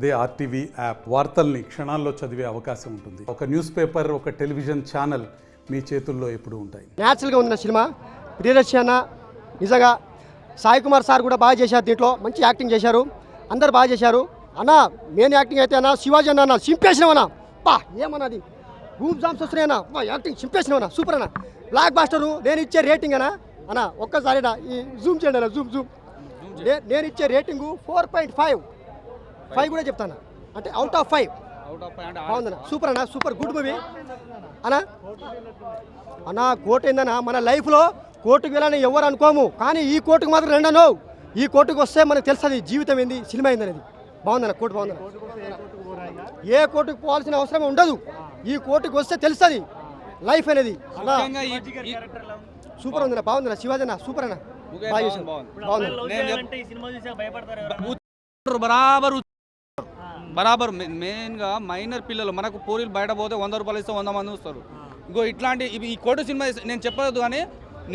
అదే RTV app వార్తల్ని క్షణాల్లో చదివే అవకాశం ఉంటుంది. ఒక న్యూస్ పేపర్, ఒక టెలివిజన్ ఛానల్ మీ చేతుల్లో ఎప్పుడూ ఉంటాయి. న్యాచురల్గా ఉన్న సినిమా. ప్రియదర్శన నిజంగా సాయి కుమార్ సార్ కూడా బాగా చేశారు, దీంట్లో మంచి యాక్టింగ్ చేశారు, అందరు బాగా చేశారు. అన్న మెయిన్ యాక్టింగ్ అయితే అన్న శివాజీ అన్న సింపేసినవన్నా పా ఏమన్నది గూమ్ జామ్స్ వస్తున్నాయన్నా యాక్టింగ్ సింపేసినవన్నా సూపర్ అన్న. బ్లాక్ బాస్టరు. నేను ఇచ్చే రేటింగ్ అన్న ఒక్కసారి ఈ జూమ్ చేయండి అన్న జూమ్ నేను ఇచ్చే రేటింగు 4.5 కూడా చెప్తాను, అంటే అవుట్ ఆఫ్ 5 బాగుందన్న. సూపర్ అన్న, సూపర్ గుడ్ మూవీ అన్న. కోర్టు ఏందన్నా మన లైఫ్లో కోర్టుకు వెళ్ళాలని ఎవరు అనుకోము, కానీ ఈ కోర్టుకు మాత్రం రెండను. ఈ కోర్టుకు వస్తే మనకు తెలుస్తుంది జీవితం ఏంది, సినిమా ఏందనేది. బాగుందన్న, కోర్టు బాగుందన్న. ఏ కోర్టుకు పోవాల్సిన అవసరం ఉండదు, ఈ కోర్టుకు వస్తే తెలుస్తుంది లైఫ్ అనేది. సూపర్ ఉందన్న, బాగుందన్న. శివాజీ అన్న సూపర్ అన్న, బాగా చేశాను, బాగుంది. బరాబర్ మెయిన్గా మైనర్ పిల్లలు మనకు పోరీలు బయట పోతే 100 రూపాయలు ఇస్తే 100 మంది వస్తారు. ఇంకో ఇట్లాంటి ఈ కోర్టు సినిమా నేను చెప్పలేదు, కానీ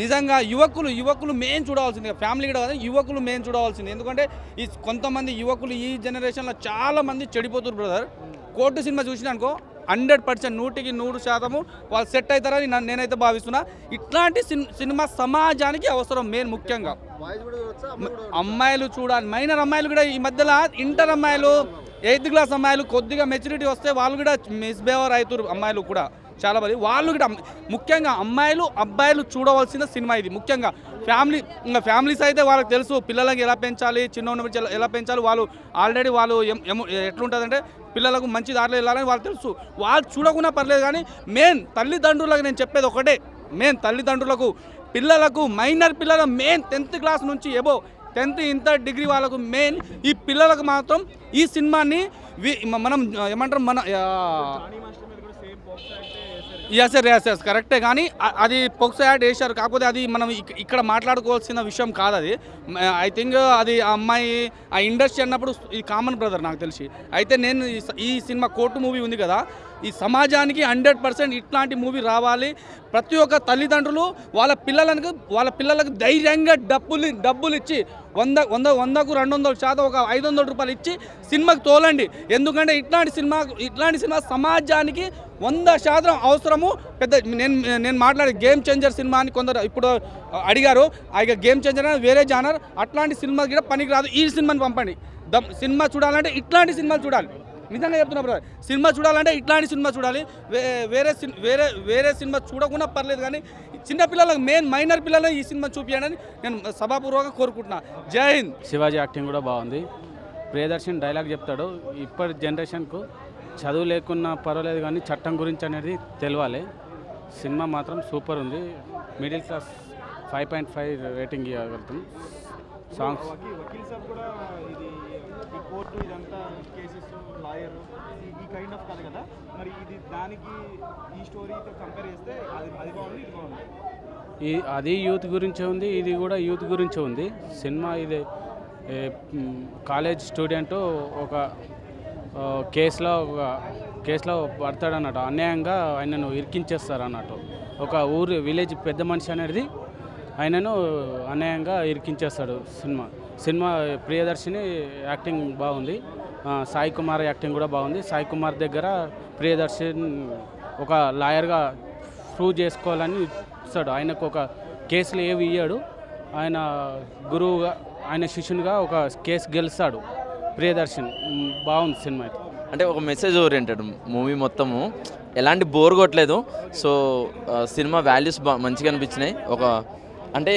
నిజంగా యువకులు మెయిన్ చూడవలసింది, ఫ్యామిలీ కూడా కాదు, యువకులు మెయిన్ చూడవలసింది. ఎందుకంటే ఈ కొంతమంది యువకులు ఈ జనరేషన్లో చాలా మంది చెడిపోతున్నారు బ్రదర్. కోర్టు సినిమా చూసినా అనుకో 100% 100% వాళ్ళు సెట్ అవుతారని నేనైతే భావిస్తున్నా. ఇట్లాంటి సినిమా సమాజానికి అవసరం. మెయిన్ ముఖ్యంగా అమ్మాయిలు చూడాలి, మైనర్ అమ్మాయిలు కూడా. ఈ మధ్యలో ఇంటర్ అమ్మాయిలు, 8th క్లాస్ అమ్మాయిలు కొద్దిగా మెచ్యూరిటీ వస్తే వాళ్ళు కూడా మిస్బిహేవ్ అవుతారు. అమ్మాయిలు కూడా చాలా మంది, వాళ్ళు కూడా ముఖ్యంగా అమ్మాయిలు అబ్బాయిలు చూడవలసిన సినిమా ఇది. ముఖ్యంగా ఫ్యామిలీస్ అయితే వాళ్ళకి తెలుసు పిల్లలకి ఎలా పెంచాలి, చిన్న ఎలా పెంచాలి. వాళ్ళు ఆల్రెడీ వాళ్ళు ఎట్లుంటుందంటే పిల్లలకు మంచి దారిలో వెళ్ళాలని వాళ్ళు తెలుసు. వాళ్ళు చూడకుండా పర్లేదు, కానీ మెయిన్ తల్లిదండ్రులకు నేను చెప్పేది ఒకటే. మెయిన్ తల్లిదండ్రులకు పిల్లలకు, మైనర్ పిల్లల మెయిన్ 10th క్లాస్ నుంచి ఎబో 10th ఇంటర్ డిగ్రీ వాళ్ళకు మెయిన్ ఈ పిల్లలకు మాత్రం ఈ సినిమాని మనం ఏమంటారు, మన ఎస్ కరెక్టే, కానీ అది పోక్సో యాక్ట్ వేశారు. కాకపోతే అది మనం ఇక్కడ మాట్లాడుకోవాల్సిన విషయం కాదు. అది ఐ థింక్ అది ఆ అమ్మాయి ఆ ఇండస్ట్రీ అన్నప్పుడు ఇది కామన్ బ్రదర్ నాకు తెలిసి. అయితే నేను ఈ సినిమా కోర్టు మూవీ ఉంది కదా, ఈ సమాజానికి 100% ఇట్లాంటి మూవీ రావాలి. ప్రతి ఒక్క తల్లిదండ్రులు వాళ్ళ పిల్లలకు ధైర్యంగా డబ్బులు ఇచ్చి 100కు 200% ఒక 500 రూపాయలు ఇచ్చి సినిమాకి తోలండి. ఎందుకంటే ఇట్లాంటి సినిమా సమాజానికి 100% అవసరము. పెద్ద నేను మాట్లాడే గేమ్ చేంజర్ సినిమా అని కొందరు ఇప్పుడు అడిగారు. ఇక గేమ్ చేంజర్ అనేది వేరే జానర్, అట్లాంటి సినిమా కూడా పనికి రాదు. ఈ సినిమాని పంపండి. సినిమా చూడాలంటే ఇట్లాంటి సినిమాలు చూడాలి. నిజంగా చెప్తున్నా బ్రదర్, సినిమా చూడాలంటే ఇట్లాంటి సినిమా చూడాలి. వేరే సినిమా చూడకుండా పర్లేదు, కానీ చిన్నపిల్లలకు మెయిన్ మైనర్ పిల్లలకు ఈ సినిమా చూపించాలని నేను సభాపూర్వకంగా కోరుకుంటున్నా. జై హింద్. శివాజీ యాక్టింగ్ కూడా బాగుంది. ప్రియదర్శన్ డైలాగ్ చెప్తాడు. ఇప్పటి జనరేషన్కు చదువు లేకున్నా పర్వాలేదు, కానీ చట్టం గురించి అనేది తెలియాలి. సినిమా మాత్రం సూపర్ ఉంది. మిడిల్ క్లాస్ 5.5 రేటింగ్ ఇవ్వగలుగుతాం. సాంగ్స్ కోర్టు ఇదంతా కేసెస్ లాయర్ ఈ కైండ్ ఆఫ్ కాదు కదా, మరి ఇది దానికి ఈ స్టోరీతో కంపేర్ చేస్తే అది బాగుంది, ఇది బాగుంది. అది యూత్ గురించే ఉంది, ఇది కూడా యూత్ గురించే ఉంది సినిమా. ఇది కాలేజ్ స్టూడెంట్ ఒక కేసులో పడతాడు అన్నట్టు, అన్యాయంగా ఆయనను ఇరికించేస్తారు అన్నట్టు. ఒక విలేజ్ పెద్ద మనిషి అనేది ఆయనను అన్యాయంగా ఇరికించేస్తాడు. సినిమా ప్రియదర్శిని యాక్టింగ్ బాగుంది. సాయి కుమార్ యాక్టింగ్ కూడా బాగుంది. సాయి కుమార్ దగ్గర ప్రియదర్శన్ ఒక లాయర్గా ప్రూవ్ చేసుకోవాలని ఇస్తాడు. ఆయనకు ఒక కేసులు ఏవి ఇయ్యాడు. ఆయన గురువుగా, ఆయన శిష్యునిగా ఒక కేసు గెలుస్తాడు ప్రియదర్శన్. బాగుంది సినిమా అయితే. అంటే ఒక మెసేజ్ ఓరియంటెడ్ మూవీ మొత్తము, ఎలాంటి బోర్ కొట్టలేదు. సో సినిమా వాల్యూస్ మంచిగా అనిపించినాయి. అంటే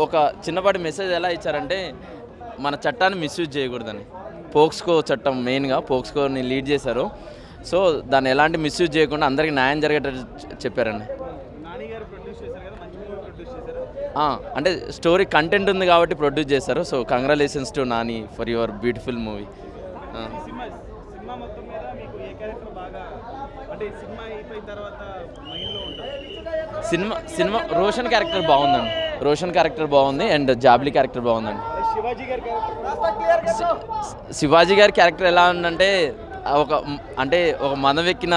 ఒక చిన్నపాటి మెసేజ్ ఎలా ఇచ్చారంటే మన చట్టాన్ని మిస్యూజ్ చేయకూడదని. పోక్స్కో చట్టం మెయిన్గా పోక్స్కోని లీడ్ చేశారు. సో దాన్ని ఎలాంటి మిస్యూజ్ చేయకుండా అందరికీ న్యాయం జరిగేటట్టు చెప్పారండి. అంటే స్టోరీ కంటెంట్ ఉంది కాబట్టి ప్రొడ్యూస్ చేశారు. So congratulations to Nani for your beautiful movie. Cinema Roshan character బాగుందండి. రోషన్ క్యారెక్టర్ బాగుంది అండ్ జాబ్లీ క్యారెక్టర్ బాగుందండి. శివాజీ గారి క్యారెక్టర్ ఎలా ఉందంటే ఒక మనవెక్కిన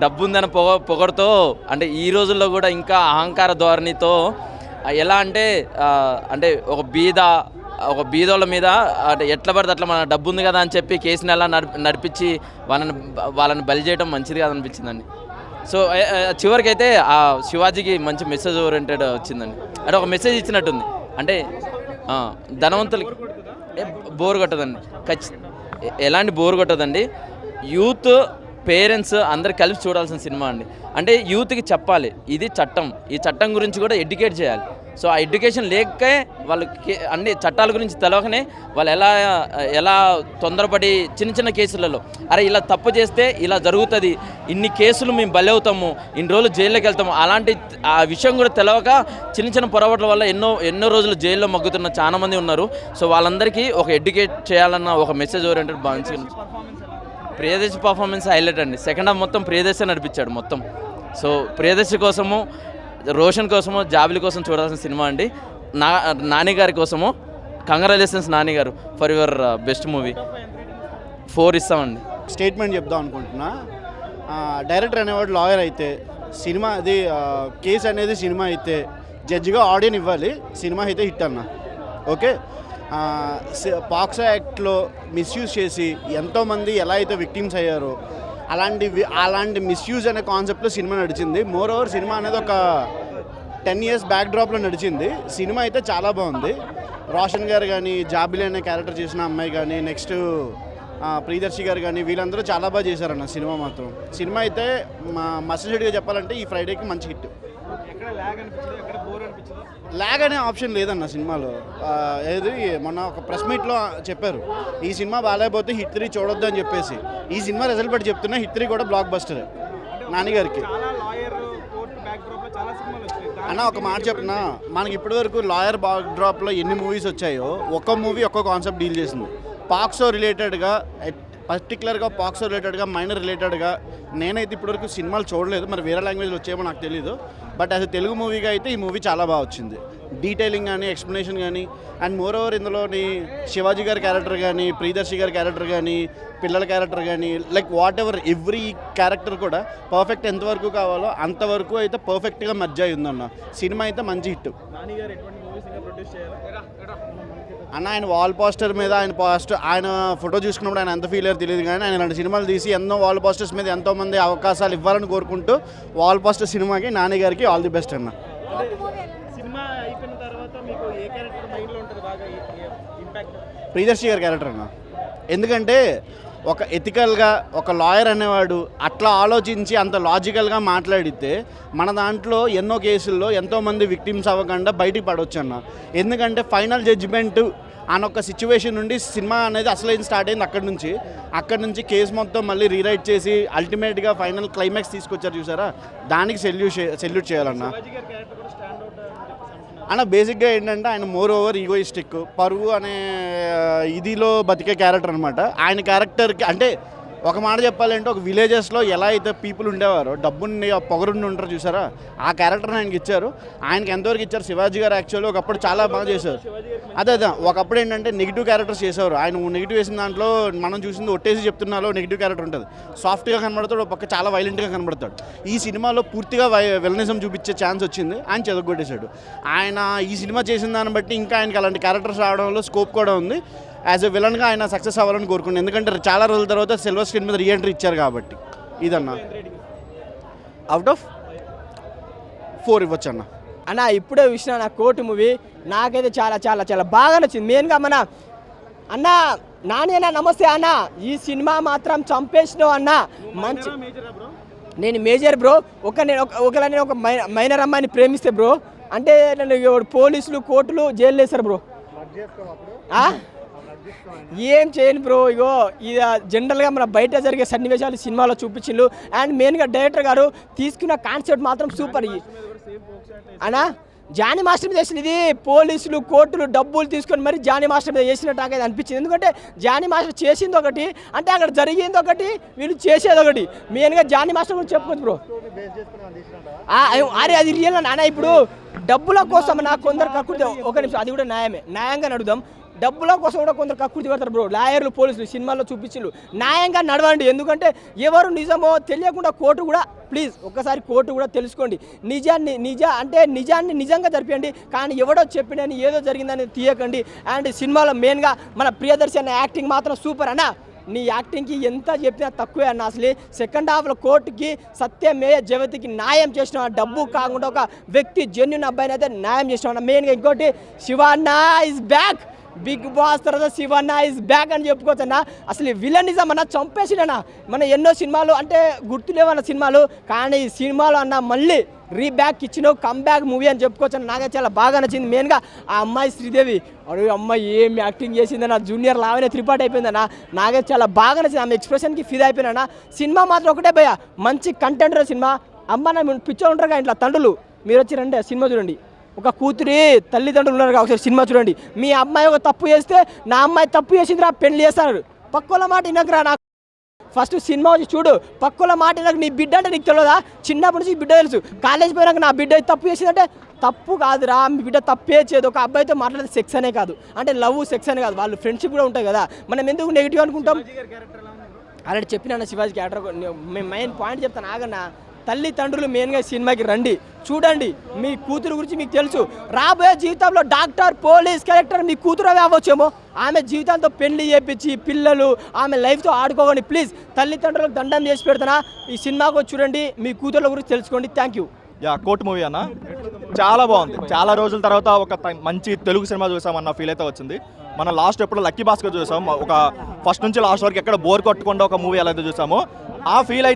డబ్బు ఉందని పొగడుతో, అంటే ఈ రోజుల్లో కూడా ఇంకా అహంకార ధోరణితో ఎలా అంటే ఒక బీద ఒక బీదోళ్ళ మీద అంటే ఎట్లా పడితే అట్లా మన డబ్బు ఉంది కదా అని చెప్పి కేసుని ఎలా నడిపించి వాళ్ళని బలి చేయడం మంచిది కాదనిపించిందండి. సో చివరికి అయితే ఆ శివాజీకి మంచి మెసేజ్ ఓరియంటెడ్ వచ్చిందండి. అంటే ఒక మెసేజ్ ఇచ్చినట్టుంది. అంటే ధనవంతులకి బోర్ కొట్టదండి, ఎలాంటి బోర్ కొట్టదండి. యూత్ పేరెంట్స్ అందరు కలిసి చూడాల్సిన సినిమా అండి. అంటే యూత్కి చెప్పాలి ఇది చట్టం, ఈ చట్టం గురించి కూడా ఎడ్యుకేట్ చేయాలి. సో ఆ ఎడ్యుకేషన్ లేకే వాళ్ళకి అన్ని చట్టాల గురించి తెలవకనే వాళ్ళు ఎలా తొందరపడి చిన్న కేసులలో అరే ఇలా తప్పు చేస్తే ఇలా జరుగుతుంది, ఇన్ని కేసులు మేము బలి అవుతాము, ఇన్ని రోజులు జైల్లోకి వెళ్తాము, అలాంటి ఆ విషయం కూడా తెలవక చిన్న పొరపాట్ల వల్ల ఎన్నో రోజులు జైల్లో మగ్గుతున్న చాలామంది ఉన్నారు. సో వాళ్ళందరికీ ఒక ఎడ్యుకేట్ చేయాలన్న ఒక మెసేజ్ ఓరియంటెడ్ భావించి ప్రియదర్శి పర్ఫార్మెన్స్ హైలైట్ అండి. సెకండ్ హాఫ్ మొత్తం ప్రియదర్శి నడిపించాడు మొత్తం. సో ప్రియదర్శి కోసము, రోషన్ కోసము, జాబిలి కోసం చూడాల్సిన సినిమా అండి. నాని గారి కోసము కంగ్రాచులేషన్స్ నాని గారు ఫర్ యువర్ బెస్ట్ మూవీ. 4 ఇస్తామండి. స్టేట్మెంట్ చెప్దాం అనుకుంటున్నా. డైరెక్టర్ అనేవాడు లాయర్ అయితే సినిమా అది కేసు అనేది సినిమా అయితే జడ్జిగా ఆడియన్ ఇవ్వాలి, సినిమా అయితే హిట్ అన్న. ఓకే, పాక్సో యాక్ట్లో మిస్యూజ్ చేసి ఎంతోమంది ఎలా అయితే విక్టిమ్స్ అయ్యారో అలాంటి మిస్యూజ్ అనే కాన్సెప్ట్లో సినిమా నడిచింది. మోర్ ఓవర్ సినిమా అనేది ఒక 10 years బ్యాక్ డ్రాప్లో నడిచింది. సినిమా అయితే చాలా బాగుంది. రోషన్ గారు కానీ, జాబిలి అనే క్యారెక్టర్ చేసిన అమ్మాయి కానీ, నెక్స్ట్ ప్రియదర్శి గారు కానీ, వీళ్ళందరూ చాలా బాగా చేశారన్న సినిమా మాత్రం. సినిమా అయితే మస్టర్గా చెప్పాలంటే ఈ ఫ్రైడేకి మంచి హిట్. ల్యాగ్ అనే ఆప్షన్ లేదన్న సినిమాలో. ఏది మొన్న ఒక ప్రెస్ మీట్లో చెప్పారు, ఈ సినిమా బాగాలేకపోతే హిట్ 3 చూడొద్దు అని చెప్పేసి. ఈ సినిమా రిజల్ట్ బట్టి చెప్తున్నా హిట్ 3 కూడా బ్లాక్ బస్టర్ నానిగారికి. అన్న ఒక మాట చెప్పిన, మనకి ఇప్పటి వరకు లాయర్ బ్యాక్ డ్రాప్లో ఎన్ని మూవీస్ వచ్చాయో ఒక్క మూవీ ఒక్క కాన్సెప్ట్ డీల్ చేసింది. పాక్సో రిలేటెడ్గా, పర్టికులర్గా పాక్సో రిలేటెడ్గా, మైనర్ రిలేటెడ్గా నేనైతే ఇప్పటివరకు సినిమాలు చూడలేదు. మరి వేరే లాంగ్వేజ్లో వచ్చేమో నాకు తెలియదు. బట్ యాజ్ తెలుగు మూవీగా అయితే ఈ మూవీ చాలా బాగా వచ్చింది. డీటెయిలింగ్ కానీ, ఎక్స్ప్లెనేషన్ కానీ, అండ్ మోర్ ఓవర్ ఇందులోని శివాజీ గారి క్యారెక్టర్ కానీ, ప్రియదర్శి గారి క్యారెక్టర్ కానీ, పిల్లల క్యారెక్టర్ కానీ, like what ever every character కూడా పర్ఫెక్ట్ ఎంతవరకు కావాలో అంతవరకు అయితే పర్ఫెక్ట్గా మర్జ్ అయి ఉందన్న. సినిమా అయితే మంచి హిట్ అన్న. ఆయన వాల్ పోస్టర్ మీద ఆయన ఫోటో చూసుకున్నప్పుడు ఆయన ఎంత ఫీల్ అయ్యారో తెలియదు, కానీ ఆయన ఇలాంటి సినిమాలు తీసి ఎన్నో వాల్ పోస్టర్స్ మీద ఎంతోమంది అవకాశాలు ఇవ్వాలని కోరుకుంటూ వాల్ పోస్టర్ సినిమాకి నాని గారికి ఆల్ ది బెస్ట్ అన్న. ప్రియదర్శి గారి క్యారెక్టర్ అన్న. ఎందుకంటే ఒక ఎథికల్గా ఒక లాయర్ అనేవాడు అట్లా ఆలోచించి అంత లాజికల్గా మాట్లాడితే మన దాంట్లో ఎన్నో కేసుల్లో ఎంతోమంది విక్టిమ్స్ అవ్వకుండా బయటికి పడవచ్చు అన్న. ఎందుకంటే ఫైనల్ జడ్జిమెంట్ అనొక సిచ్యువేషన్ నుండి సినిమా అనేది అసలు స్టార్ట్ అయింది. అక్కడి నుంచి కేసు మొత్తం మళ్ళీ రీరైట్ చేసి అల్టిమేట్గా ఫైనల్ క్లైమాక్స్ తీసుకొచ్చారు చూసారా, దానికి సెల్యూట్ చేయాలన్న. అన్న బేసిక్గా ఏంటంటే ఆయన మోర్ ఓవర్ ఈగోయిస్టిక్, పరువు అనే ఇదిలో బతికే క్యారెక్టర్ అనమాట. ఆయన క్యారెక్టర్కి అంటే ఒక మాట చెప్పాలంటే ఒక విలేజెస్లో ఎలా అయితే పీపుల్ ఉండేవారో డబ్బుని పొగరుండి ఉంటారు చూసారా, ఆ క్యారెక్టర్ని ఆయనకి ఇచ్చారు. ఆయనకి ఎంతవరకు ఇచ్చారు, శివాజీ గారు యాక్చువల్లీ ఒకప్పుడు చాలా బాగా చేశారు. అదే ఒకప్పుడు ఏంటంటే నెగిటివ్ క్యారెక్టర్స్ చేసేవారు. ఆయన నెగిటివ్ వేసిన దాంట్లో మనం చూసింది ఒట్టేసి చెప్తున్నాలో నెగిటివ్ క్యారెక్టర్ ఉంటుంది, సాఫ్ట్గా కనబడతాడు, ఒక పక్క చాలా వైలెంట్గా కనబడతాడు. ఈ సినిమాలో పూర్తిగా విలనిజం చూపించే ఛాన్స్ వచ్చింది, ఆయన చెదగొట్టేశాడు. ఆయన ఈ సినిమా చేసిన దాన్ని బట్టి ఇంకా ఆయనకి అలాంటి క్యారెక్టర్స్ రావడంలో స్కోప్ కూడా ఉంది. యాజ్ ఎ విలన్గా ఆయన సక్సెస్ అవ్వాలని కోరుకున్నాను. ఎందుకంటే చాలా రోజుల తర్వాత సిల్వర్ స్క్రీన్ మీద రీఎంట్రీ ఇచ్చారు కాబట్టి. ఇదన్నా అవుట్ ఆఫ్ 4 ఇవ్వచ్చు అన్న. అన్న ఇప్పుడే చూసిన నా కోర్టు మూవీ నాకైతే చాలా చాలా చాలా బాగా నచ్చింది. మెయిన్గా మన అన్న నాని అన్న నమస్తే అన్న, ఈ సినిమా మాత్రం చంపేసినావు అన్న. మంచి నేను మేజర్ బ్రో. నేను ఒక మైనర్ అమ్మాయిని ప్రేమిస్తే బ్రో అంటే నన్ను పోలీసులు కోర్టులు జైలు వేస్తారు బ్రో. ఏం చేయను బ్రో. ఇగో ఇది జనరల్గా మన బయట జరిగే సన్నివేశాలు సినిమాలో చూపించిండు. అండ్ మెయిన్గా డైరెక్టర్ గారు తీసుకున్న కాన్సెప్ట్ మాత్రం సూపర్. అన్నా జానీ మాస్టర్ మీద చేసింది ఇది. పోలీసులు కోర్టులు డబ్బులు తీసుకొని మరి జానీ మాస్టర్ మీద చేసినట్టు నాకైతే అనిపించింది. ఎందుకంటే జానీ మాస్టర్ చేసింది ఒకటి, అంటే అక్కడ జరిగింది ఒకటి, వీళ్ళు చేసేది ఒకటి. మెయిన్గా జానీ మాస్టర్ గురించి చెప్పుకోవచ్చు బ్రో. అరే అది రియల్ అన్న. ఇప్పుడు డబ్బుల కోసం నాకు కొందరు కక్కుతే ఒక నిమిషం, అది కూడా న్యాయమే, న్యాయంగా అడుగుదాం. డబ్బుల కోసం కూడా కొందరు కక్కుర్తి పడతారు బ్రో. లాయర్లు పోలీసులు సినిమాల్లో చూపించారు న్యాయంగా నడవండి. ఎందుకంటే ఎవరు నిజమో తెలియకుండా కోర్టు కూడా ప్లీజ్ ఒక్కసారి కోర్టు కూడా తెలుసుకోండి. నిజాన్ని నిజంగా జరిపండి. కానీ ఎవడో చెప్పినని ఏదో జరిగిందని తీయకండి. అండ్ సినిమాలో మెయిన్గా మన ప్రియదర్శి అనే యాక్టింగ్ మాత్రం సూపర్ అన్న. నీ యాక్టింగ్కి ఎంత చెప్పినా తక్కువే అన్న. అసలు సెకండ్ హాఫ్లో కోర్టుకి సత్యమేయ జగతికి న్యాయం చేసిన డబ్బు కాకుండా ఒక వ్యక్తి జెన్యున్ అబ్బాయిని అయితే న్యాయం చేసిన. మెయిన్గా ఇంకోటి Shivanna is back. Bigg Boss తర్వాత శివన్న ఈజ్ బ్యాక్ అని చెప్పుకోవచ్చు అన్న. అసలు విలనిజం అన్న చంపేసిడన్న. మన ఎన్నో సినిమాలు అంటే గుర్తులేవన్న సినిమాలు, కానీ ఈ సినిమాలో అన్న మళ్ళీ రీబ్యాక్ ఇచ్చిన కమ్బ్యాక్ మూవీ అని చెప్పుకోవచ్చు అన్న. నాకైతే చాలా బాగా నచ్చింది. మెయిన్గా ఆ అమ్మాయి శ్రీదేవి, అరే అమ్మాయి ఏం యాక్టింగ్ చేసిందన్న. జూనియర్ లావనే త్రిపాఠి అయిపోయిందన్న. నాకైతే చాలా బాగా నచ్చింది. ఆమె ఎక్స్ప్రెషన్కి ఫీల్ అయిపోయినా. సినిమా మాత్రం ఒకటే భయ, మంచి కంటెంట్ సినిమా. అమ్మ నా పిచ్చో ఉంటారు కదా ఇంట్లో తండ్రులు, మీరు వచ్చి రండి సినిమా చూడండి. ఒక కూతురి తల్లిదండ్రులు ఉన్నారు ఒకసారి సినిమా చూడండి. మీ అమ్మాయి ఒక తప్పు చేస్తే నా అమ్మాయి తప్పు చేసిందిరా పెళ్లి చేస్తారు. పక్కల మాట వినకరా. నాకు ఫస్ట్ సినిమా వచ్చి చూడు. పక్కల మాట వినక. నీ బిడ్డ అంటే నీకు తెలియదా? చిన్నప్పటి నుంచి బిడ్డ తెలుసు. కాలేజ్ పోయినాక నా బిడ్డ తప్పు చేసిందంటే తప్పు కాదురా. మీ బిడ్డ తప్పే చేయదు. ఒక అబ్బాయితో మాట్లాడితే సెక్స్ అనే కాదు, అంటే లవ్ సెక్స్ అనే కాదు, వాళ్ళు ఫ్రెండ్షిప్ కూడా ఉంటాయి కదా. మనం ఎందుకు నెగిటివ్ అనుకుంటాం? అలాంటి చెప్పినా శివాజీ క్యారెక్టర్ మేము మెయిన్ పాయింట్ చెప్తాను ఆగన్నా. తల్లిదండ్రులు మెయిన్గా సినిమాకి రండి, చూడండి. మీ కూతురు గురించి మీకు తెలుసు. రాబోయే జీవితంలో డాక్టర్, పోలీస్, కలెక్టర్ మీ కూతురు అవి అవ్వచ్చేమో. ఆమె జీవితంతో పెళ్లి చేపించి పిల్లలు ఆమె లైఫ్తో ఆడుకోకండి ప్లీజ్. తల్లిదండ్రులకు దండం చేసి పెడతానా. ఈ సినిమాకు చూడండి, మీ కూతుర్ల గురించి తెలుసుకోండి. Thank you. కోర్టు మూవీ అన్న చాలా బాగుంది. చాలా రోజుల తర్వాత ఒక మంచి తెలుగు సినిమా చూసామన్న ఫీల్ అయితే వచ్చింది. మనం లాస్ట్ ఎప్పుడు లక్కీ భాస్కర్ చూసాం. ఒక ఫస్ట్ నుంచి లాస్ట్ వరకు ఎక్కడ బోర్ కొట్టకుండా ఒక మూవీ ఎలా అయితే చూసామో ఆ ఫీల్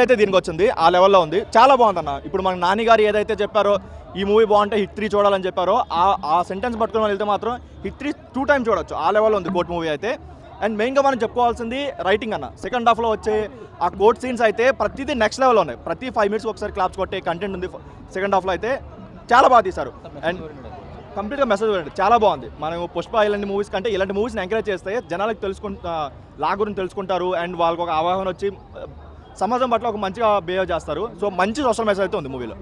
అయితే దీనికి వచ్చింది. ఆ లెవెల్లో ఉంది. చాలా బాగుందన్న. ఇప్పుడు మన నాని గారు ఏదైతే చెప్పారో ఈ మూవీ బాగుంటే హిట్ 3 చూడాలని చెప్పారో ఆ సెంటెన్స్ పట్టుకుని వెళ్తే మాత్రం హిట్ 3 2 టైమ్స్ చూడొచ్చు. ఆ లెవెల్లో ఉంది కోర్టు మూవీ అయితే. అండ్ మెయిన్గా మనం చెప్పుకోవాల్సింది రైటింగ్ అన్న. సెకండ్ హాఫ్లో వచ్చే ఆ కోర్ట్ సీన్స్ అయితే ప్రతిదీ నెక్స్ట్ లెవెల్లో ఉన్నాయి. ప్రతి 5 minutes ఒకసారి క్లాప్స్ కొట్టే కంటెంట్ ఉంది సెకండ్ హాఫ్లో అయితే. చాలా బాగా తీశారు. అండ్ కంప్లీట్గా మెసేజ్ చూడండి, చాలా బాగుంది. మనం పుష్ప ఇలాంటి మూవీస్ కంటే ఇలాంటి మూవీస్ని ఎంకరేజ్ చేస్తే జనాలకు లా గురించి తెలుసుకుంటారు. అండ్ వాళ్ళకి ఒక అవగాహన వచ్చి సమాజం పట్ల ఒక మంచిగా బిహేవ్ చేస్తారు. సో మంచి సోషల్ మెసేజ్ అయితే ఉంది మూవీలో.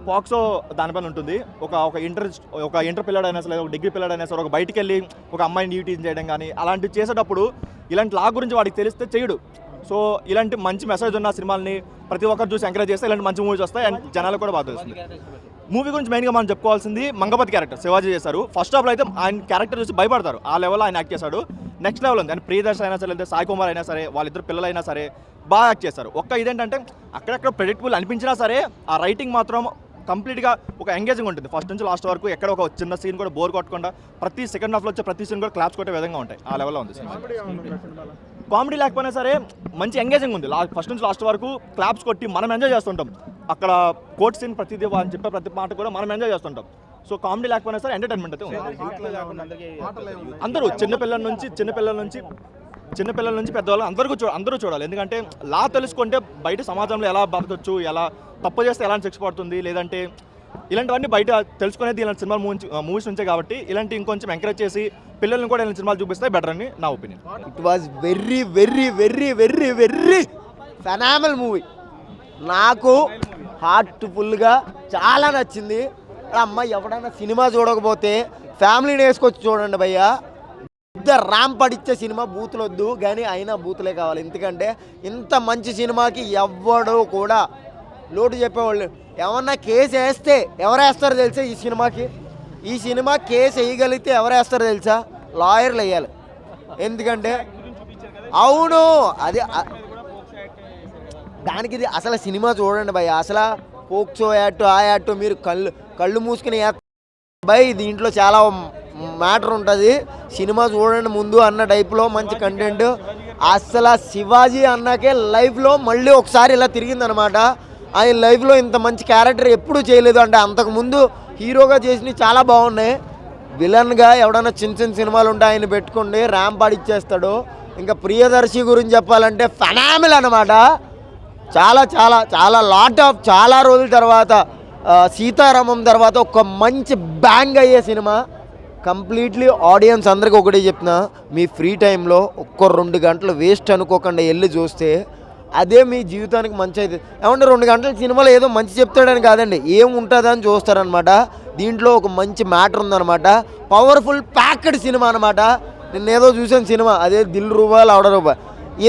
పాక్సో దానిపైన ఉంటుంది. ఒక ఇంటర్ పిల్లడైనా సరే, ఒక డిగ్రీ పిల్లడైనా సరే, ఒక బయటికి వెళ్ళి ఒక అమ్మాయిని యూటీజ్ చేయడం కానీ అలాంటివి చేసేటప్పుడు ఇలాంటి లా గురించి వాడికి తెలిస్తే చేయడు. సో ఇలాంటి మంచి మెసేజ్ ఉన్న సినిమాల్ని ప్రతి ఒక్కరు చూసి ఎంకరేజ్ చేస్తే ఇలాంటి మంచి మూవీస్ వస్తాయి. అండ్ జనాలకు కూడా బాగా తెలుస్తుంది. మూవీ గురించి మెయిన్గా మనం చెప్పుకోవాల్సింది మంగపతి క్యారెక్టర్ శివాజీ చేశారు. ఫస్ట్ హాఫ్లో అయితే ఆయన క్యారెక్టర్ చూసి భయపడతారు. ఆ లెవెల్లో ఆయన యాక్ట్ చేశాడు. నెక్స్ట్ లెవెల్ ఉంది. అండ్ ప్రియదర్శి అయినా సరే, లేదా సాయి కుమార్ అయినా సరే, వాళ్ళిద్దరు పిల్లలైనా సరే బాగా యాక్ట్ చేస్తారు. ఇదేంటంటే అక్కడెక్కడ ప్రెడిక్టబుల్ అనిపించినా సరే ఆ రైటింగ్ మాత్రం కంప్లీట్గా ఒక ఎంగేజింగ్ ఉంటుంది. ఫస్ట్ నుంచి లాస్ట్ వరకు ఎక్కడ ఒక చిన్న సీన్ కూడా బోర్ కొట్టకుండా ప్రతి సెకండ్ హాఫ్లో వచ్చే ప్రతి సీన్ కూడా క్లాప్స్ కొట్టే విధంగా ఉంటాయి. ఆ లెవెల్లో ఉంది సినిమా. కామెడీ లేకపోయినా సరే మంచి ఎంగేజింగ్ ఉంది. ఫస్ట్ నుంచి లాస్ట్ వరకు క్లాప్స్ కొట్టి మనం ఎంజాయ్ చేస్తుంటాం. అక్కడ కోర్ట్ సీన్ ప్రతిదీ అని చెప్పే ప్రతి మాట కూడా మనం ఎంజాయ్ చేస్తుంటాం. సో కామెడీ లేకపోయినా సరే ఎంటర్టైన్మెంట్ అయితే ఉంది. అందరూ చిన్నపిల్లల నుంచి పెద్దవాళ్ళు అందరూ చూడాలి. ఎందుకంటే లా తెలుసుకుంటే బయట సమాజంలో ఎలా బతకొచ్చు, ఎలా తప్పు చేస్తే ఎలాంటి శిక్ష పడుతుంది, లేదంటే ఇలాంటివన్నీ బయట తెలుసుకునేది ఇలాంటి సినిమా మూవీస్ నుంచే. కాబట్టి ఇలాంటి ఇంకొంచెం ఎంకరేజ్ చేసి పిల్లల్ని కూడా ఇలాంటి సినిమాలు చూపిస్తే బెటర్ అని నా opinion. It was very very very very very phenomenal movie. నాకు హార్ట్ఫుల్గా చాలా నచ్చింది. అమ్మ ఎవడైనా సినిమా చూడకపోతే ఫ్యామిలీని వేసుకొచ్చి చూడండి భయ్యా. పెద్ద ర్యాంప్ పడిచ్చే సినిమా, బూతులు వద్దు కానీ అయినా బూతులే కావాలి. ఎందుకంటే ఇంత మంచి సినిమాకి ఎవ్వడు కూడా లోటు చెప్పేవాళ్ళు. ఏమన్నా కేసు వేస్తే ఎవరేస్తారో తెలుసా? ఈ సినిమా కేసు వేయగలిగితే ఎవరేస్తారో తెలుసా? లాయర్లు వేయాలి. ఎందుకంటే అవును అది దానికి ఇది అసలు సినిమా చూడండి భయ్. అసలు పోక్సో యాక్ట్ ఆ యాక్ట్ మీరు కళ్ళు మూసుకుని భయ్ దీంట్లో చాలా మ్యాటర్ ఉంటుంది. సినిమా చూడండి ముందు అన్న టైప్లో మంచి కంటెంట్. అసలు శివాజీ అన్నాకే లైఫ్లో మళ్ళీ ఒకసారి ఇలా తిరిగిందనమాట. ఆయన లైఫ్లో ఇంత మంచి క్యారెక్టర్ ఎప్పుడూ చేయలేదు. అంటే అంతకుముందు హీరోగా చేసినవి చాలా బాగున్నాయి. విలన్గా ఎవడన్నా చిన్న సినిమాలు ఉంటే ఆయన పెట్టుకోండి, ర్యాంప్ ఆడిచ్చేస్తాడు. ఇంకా ప్రియదర్శి గురించి చెప్పాలంటే ఫెనామినల్ అనమాట. చాలా చాలా చాలా చాలా రోజుల తర్వాత సీతారామం తర్వాత ఒక మంచి బ్యాంగ్ అయ్యే సినిమా. కంప్లీట్లీ ఆడియన్స్ అందరికీ ఒకటే చెప్తున్నా, మీ ఫ్రీ టైంలో 1-2 గంటలు వేస్ట్ అనుకోకుండా వెళ్ళి చూస్తే అదే మీ జీవితానికి మంచి అవుతుంది. ఏమంటే 2 గంటల సినిమాలో ఏదో మంచి చెప్తాడని కాదండి, ఏం ఉంటుందని చూస్తారనమాట. దీంట్లో ఒక మంచి మ్యాటర్ ఉందన్నమాట. పవర్ఫుల్ ప్యాక్డ్ సినిమా అనమాట. నేను ఏదో చూసాను సినిమా, అదే దిల్ రూపాయలు అవడ రూపాయలు.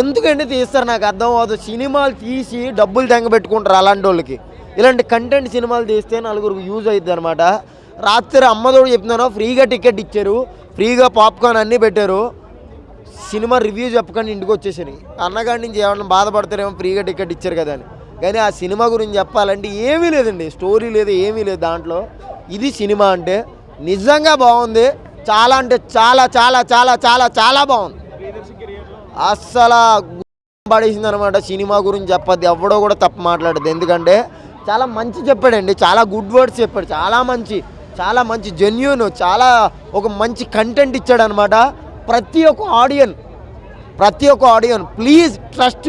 ఎందుకంటే తీస్తారు నాకు అర్థం అవ్వదు. సినిమాలు తీసి డబ్బులు తెంగబెట్టుకుంటారు అలాంటి వాళ్ళకి. ఇలాంటి కంటెంట్ సినిమాలు తీస్తే నలుగురికి యూజ్ అవుతుంది అనమాట. రాత్రి అమ్మతోడు చెప్తున్నాను, ఫ్రీగా టికెట్ ఇచ్చారు, ఫ్రీగా పాప్కార్న్ అన్నీ పెట్టారు. సినిమా రివ్యూ చెప్పకుండా ఇంటికి వచ్చేసాను. అన్నగాడి నుంచి ఏమన్నా బాధపడతారేమో ఫ్రీగా టికెట్ ఇచ్చారు కదా అని. కానీ ఆ సినిమా గురించి చెప్పాలంటే ఏమీ లేదండి, స్టోరీ లేదు, ఏమీ లేదు దాంట్లో. ఇది సినిమా అంటే నిజంగా బాగుంది. చాలా అంటే చాలా చాలా చాలా చాలా చాలా బాగుంది. అస్సలు పడేసింది అనమాట. సినిమా గురించి చెప్పద్దు, ఎవడో కూడా తప్పు మాట్లాడద్దు. ఎందుకంటే చాలా మంచి చెప్పాడండి, చాలా గుడ్ వర్డ్స్ చెప్పాడు, చాలా మంచి జెన్యూన్, చాలా ఒక మంచి కంటెంట్ ఇచ్చాడు అనమాట. ప్రతి ఒక్క ఆడియన్ ప్లీజ్ ట్రస్ట్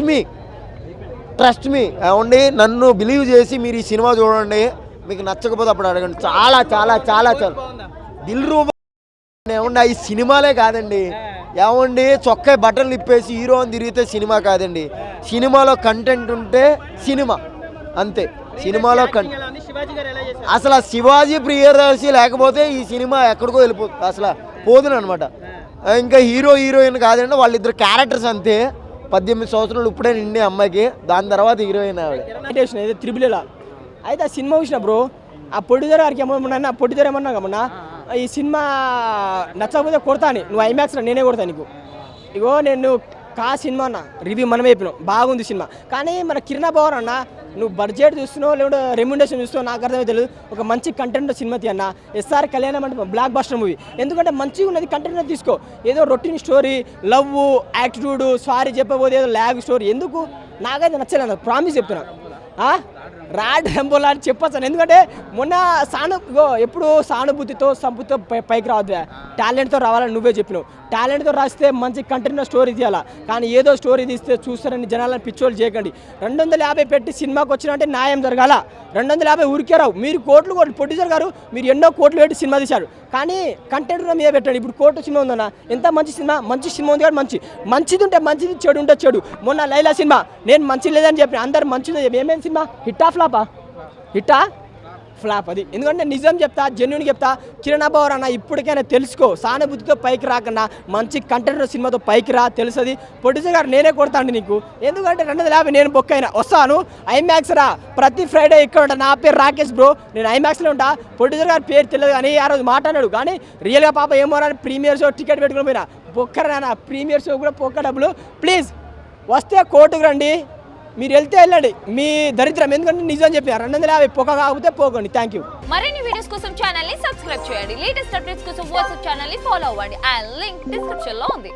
మీ ఏమండి, నన్ను బిలీవ్ చేసి మీరు ఈ సినిమా చూడండి. మీకు నచ్చకపోతే అప్పుడు అడగండి. చాలా చాలా చాలా చాలా దిల్ రూపా ఏమండి, ఈ సినిమాలే కాదండి. ఏమండి చొక్కా బట్టలు నిప్పేసి హీరో అని తిరిగితే సినిమా కాదండి. సినిమాలో కంటెంట్ ఉంటే సినిమా అంతే. సినిమాలో అసలు శివాజీ ప్రియదర్శి లేకపోతే ఈ సినిమా ఎక్కడికో వెళ్ళిపోతుంది, అసలు పోదును అనమాట. ఇంకా హీరోయిన్ కాదండి, వాళ్ళిద్దరు క్యారెక్టర్స్ అంతే. 18 సంవత్సరాలు ఇప్పుడే నిండి అమ్మాయికి, దాని తర్వాత హీరోయిన్ ఆవిడ. త్రిబుల్ అయితే ఆ సినిమా చూసిన బ్రో, ఆ ప్రొడ్యూసర్ గారికి ఏమన్నా, ప్రొడ్యూసర్ ఏమన్నా కమన్నా ఈ సినిమా నచ్చకపోతే కొడతా అని, నువ్వు ఐమాక్స్లో నేనే కొడతా నీకు. ఇగో నేను సినిమా అన్న రివ్యూ మనం అయిపోయినాం, బాగుంది సినిమా. కానీ మన కిరణ్ పవర్ అన్న, నువ్వు బడ్జెట్ చూస్తున్నావు లేకుంటే రెమ్యునరేషన్ చూస్తున్నావు నాకు అర్థమే తెలియదు. ఒక మంచి కంటెంట్ సినిమా తీ అన్న. ఎస్ఆర్ కళ్యాణం అంటే బ్లాక్ బస్టర్ మూవీ. ఎందుకంటే మంచిగా ఉన్నది కంటెంట్ తీసుకో. ఏదో routine story, love, attitude, sorry చెప్పబోతే ఏదో ల్యాగ్ స్టోరీ ఎందుకు, నాకైతే నచ్చలేదు. ప్రామిస్ చెప్తున్నా, రాడ్ రంబోలా అని చెప్పొచ్చాను. ఎందుకంటే మొన్న ఎప్పుడు సానుభూతితో సంపూతితో పైకి రావద్దు, టాలెంట్తో రావాలని నువ్వే చెప్పినావు. టాలెంట్తో రాస్తే మంచి కంటెంట్ స్టోరీ తీయాలా, కానీ ఏదో స్టోరీ తీస్తే చూస్తారని జనాలను పిచ్చోళ్ళు చేయకండి. 250 పెట్టి సినిమాకి వచ్చినంటే న్యాయం జరగాల. 250 ఊరికే రావు. మీరు కోట్లు ప్రొడ్యూసర్ గారు మీరు ఎన్నో కోట్లు పెట్టి సినిమా తీశారు, కానీ కంటెంట్ కూడా మీద పెట్టండి. ఇప్పుడు కోర్టు సినిమా ఉందన్న, ఎంత మంచి సినిమా ఉంది కానీ మంచిది ఉంటే మంచిది, చెడు ఉంటే చెడు. మొన్న లైలా సినిమా నేను మంచి లేదని చెప్పిన, అందరు మంచిది. ఏమేమి సినిమా హిట్టా ఫ్లాప్ అది. ఎందుకంటే నిజం చెప్తా, జెన్యూన్ చెప్తా. కిరణ్ పవర్ అన్న ఇప్పటికైనా తెలుసుకో, సానుభూతితో పైకి రాకన్నా మంచి కంటెంట్ సినిమాతో పైకి రా, తెలుస్తుంది. ప్రొడ్యూసర్ గారు నేనే కొడతాండి నీకు. ఎందుకంటే 250 నేను బుక్ అయినా వస్తాను. ఐమాక్స్ రా, ప్రతి ఫ్రైడే ఇక్కడ ఉంటా. నా పేరు రాకేష్ బ్రో, నేను ఐమాక్స్లో ఉంటా. ప్రొడ్యూసర్ గారి పేరు తెలియదు కానీ ఆ రోజు మాట్లాడాడు, కానీ రియల్గా పాప ఏమో అని ప్రీమియర్ షో టికెట్ పెట్టుకుని పోయినా. బొక్కరా ప్రీమియర్ షో కూడా పొక్క డబ్బులు. ప్లీజ్ వస్తే కోర్టుకు రండి, మీరు వెళ్తే వెళ్ళండి, మీ దరిద్రం. ఎందుకంటే నిజం చెప్పారు, 250 పొక్క కాకపోతే పోకండి. Thank you. మరిన్ని వీడియోస్ కోసం ఛానల్ ని సబ్స్క్రైబ్ చేయండి. లేటెస్ట్ అప్డేట్స్ కోసం వాట్సాప్ ఛానల్ ని ఫాలో అవ్వండి. ఆ లింక్ డిస్క్రిప్షన్ లో ఉంది.